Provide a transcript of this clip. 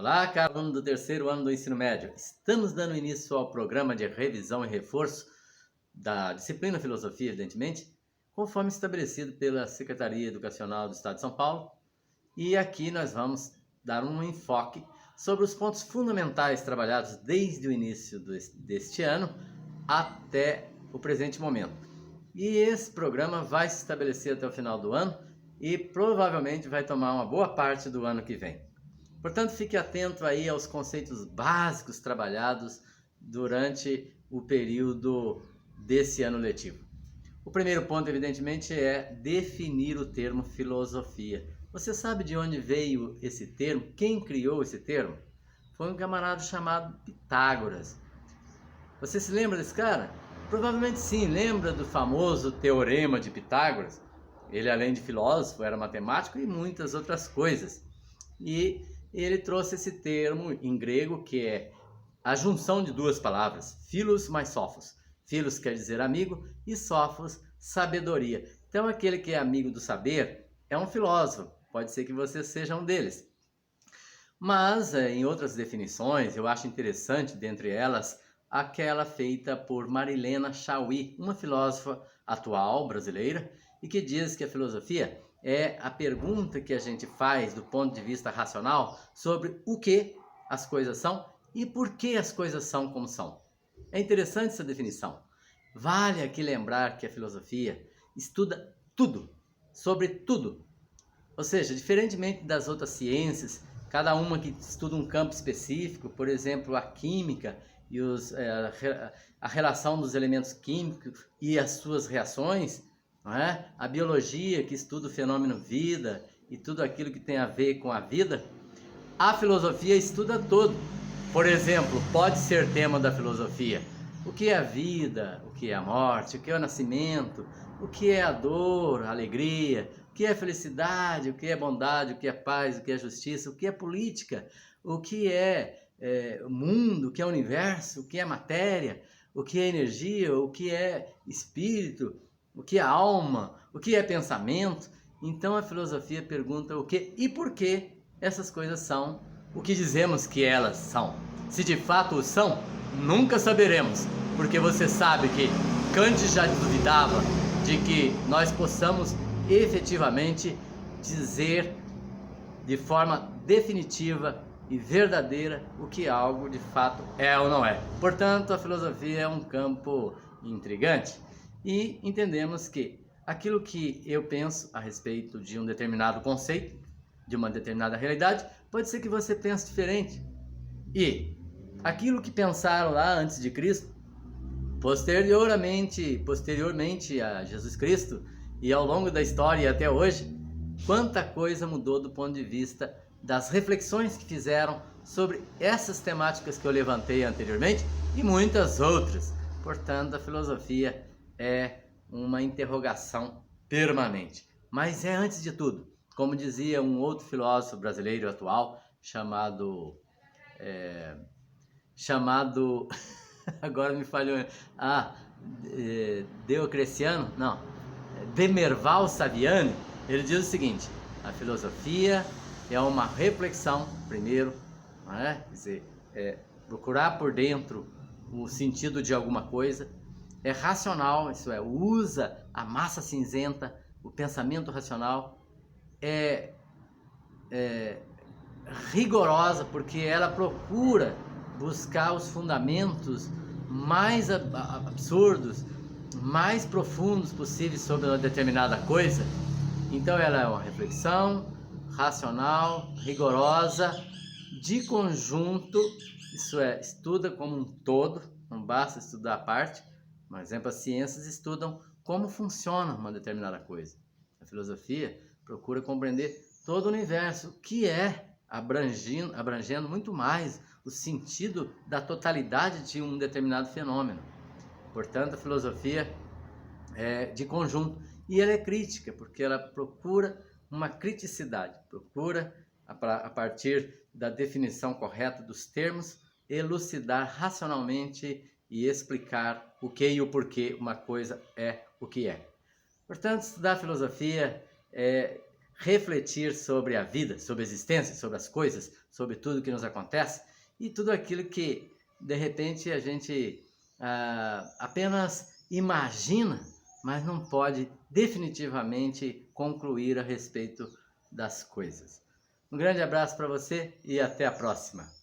Olá, caro aluno do terceiro ano do ensino médio. Estamos dando início ao programa de revisão e reforço da disciplina Filosofia, evidentemente, conforme estabelecido pela Secretaria Educacional do Estado de São Paulo. E aqui nós vamos dar um enfoque sobre os pontos fundamentais trabalhados desde o início deste ano até o presente momento. E esse programa vai se estabelecer até o final do ano e provavelmente vai tomar uma boa parte do ano que vem. Portanto, fique atento aí aos conceitos básicos trabalhados durante o período desse ano letivo. O primeiro ponto, evidentemente, é definir o termo filosofia. Você sabe de onde veio esse termo? Quem criou esse termo? Foi um camarada chamado Pitágoras. Você se lembra desse cara? Provavelmente sim, lembra do famoso Teorema de Pitágoras? Ele, além de filósofo, era matemático e muitas outras coisas. E ele trouxe esse termo em grego, que é a junção de duas palavras, philos mais sophos. Philos quer dizer amigo e sophos, sabedoria. Então, aquele que é amigo do saber é um filósofo. Pode ser que você seja um deles. Mas, em outras definições, eu acho interessante, dentre elas, aquela feita por Marilena Chauí, uma filósofa atual brasileira, e que diz que a filosofia é a pergunta que a gente faz do ponto de vista racional sobre o que as coisas são e por que as coisas são como são. É interessante essa definição. Vale aqui lembrar que a filosofia estuda tudo, sobre tudo. Ou seja, diferentemente das outras ciências, cada uma que estuda um campo específico, por exemplo, a química e a relação dos elementos químicos e as suas reações, não é? A biologia, que estuda o fenômeno vida e tudo aquilo que tem a ver com a vida, a filosofia estuda tudo. Por exemplo, pode ser tema da filosofia o que é a vida, o que é a morte, o que é o nascimento, o que é a dor, a alegria, o que é felicidade, o que é bondade, o que é paz, o que é justiça, o que é política, o que é o mundo, o que é o universo, o que é matéria, o que é energia, o que é espírito, o que é alma, o que é pensamento. Então a filosofia pergunta o que e por que essas coisas são o que dizemos que elas são. Se de fato o são, nunca saberemos, porque você sabe que Kant já duvidava de que nós possamos efetivamente dizer de forma definitiva e verdadeira o que algo de fato é ou não é. Portanto, a filosofia é um campo intrigante e entendemos que aquilo que eu penso a respeito de um determinado conceito, de uma determinada realidade, pode ser que você pense diferente. E aquilo que pensaram lá antes de Cristo, posteriormente a Jesus Cristo e ao longo da história e até hoje, quanta coisa mudou do ponto de vista das reflexões que fizeram sobre essas temáticas que eu levantei anteriormente e muitas outras. Portanto, a filosofia é uma interrogação permanente. Mas é, antes de tudo, como dizia um outro filósofo brasileiro atual, chamado agora me falhou, Deocreciano, não, Demerval Saviani. Ele diz o seguinte: a filosofia é uma reflexão, primeiro, não é? Quer dizer, procurar por dentro o sentido de alguma coisa, é racional, isso é, usa a massa cinzenta, o pensamento racional, é rigorosa, porque ela procura buscar os fundamentos mais absurdos, mais profundos possíveis sobre uma determinada coisa. Então ela é uma reflexão racional, rigorosa, de conjunto, isso é, estuda como um todo, não basta estudar a parte. Por exemplo, as ciências estudam como funciona uma determinada coisa. A filosofia procura compreender todo o universo, que é abrangendo muito mais o sentido da totalidade de um determinado fenômeno. Portanto, a filosofia é de conjunto e ela é crítica, porque ela procura uma criticidade, procura, a partir da definição correta dos termos, elucidar racionalmente e explicar o que e o porquê uma coisa é o que é. Portanto, estudar filosofia é refletir sobre a vida, sobre a existência, sobre as coisas, sobre tudo que nos acontece e tudo aquilo que, de repente, a gente apenas imagina, mas não pode definitivamente concluir a respeito das coisas. Um grande abraço para você e até a próxima.